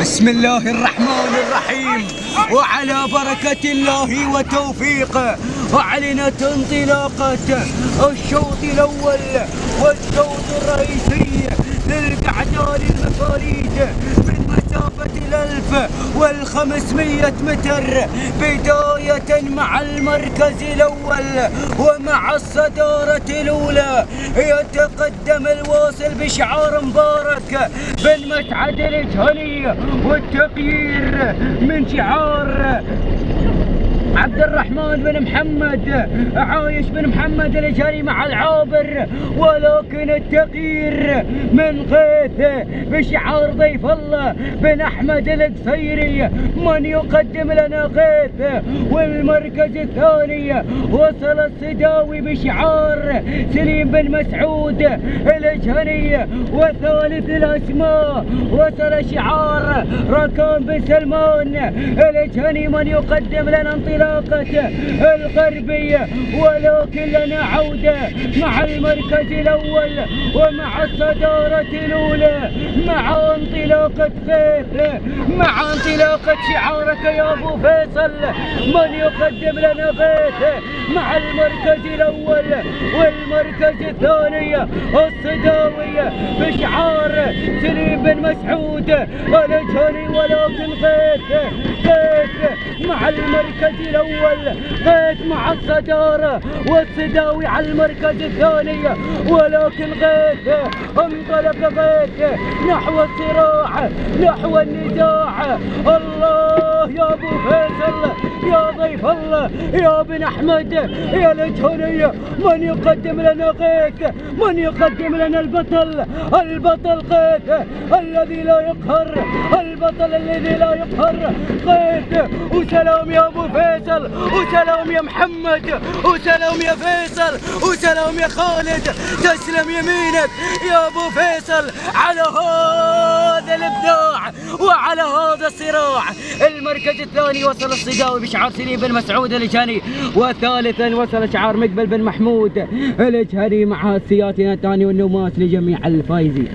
بسم الله الرحمن الرحيم، وعلى بركة الله وتوفيقه أعلنت انطلاقة الشوط الأول والشوط الرئيسي للقعدان المفاريد من مسافة 1500 متر، بداية مع المركز الأول ومع الصدارة الأولى. يتقدم الواصل بشعار مبارك بن مسعد الجهني، والتغيير من شعار عبد الرحمن بن محمد عايش بن محمد الجهني مع العابر، ولكن التغيير من غيث بشعار ضيف الله بن احمد القصيري من يقدم لنا غيث. والمركز الثاني وصل الصداوي بشعار سليم بن مسعود الجهني، وثالث الاسماء وصل شعار ركان بن سلمان الجهني من يقدم لنا انطلاقة الغربية. ولكن لنا عودة مع المركز الأول ومع الصدارة الأولى مع انطلاقة غيث، مع انطلاقة شعارك يا أبو فيصل من يقدم لنا غيث مع المركز الأول. والمركز الثاني الصداوي بشعار سليم بن مسعود الجهني، ولكن غيث مع المركز الأول، غيث مع الصدارة والصداوي على المركز الثاني. ولكن غيث انطلق غيث نحو الصراع نحو النزاع. الله يا أبو فيصل يا ضيف الله يا بن أحمد يا الجهني، من يقدم لنا غيث، من يقدم لنا البطل غيث الذي لا يقهر، البطل الذي لا يقهر غيث. وسلام يا أبو فيصل، وسلام يا محمد، وسلام يا فيصل، وسلام يا خالد. تسلم يمينك يا أبو فيصل على هذا الإبداع وعلى هذا الصراع. المركز الثاني وصل الصداوي بشعار سليم بن مسعود الجهني، وثالثا وصل شعار مقبل بن محمود الجهني مع سياتنا الثاني والنوماس لجميع الفائزين.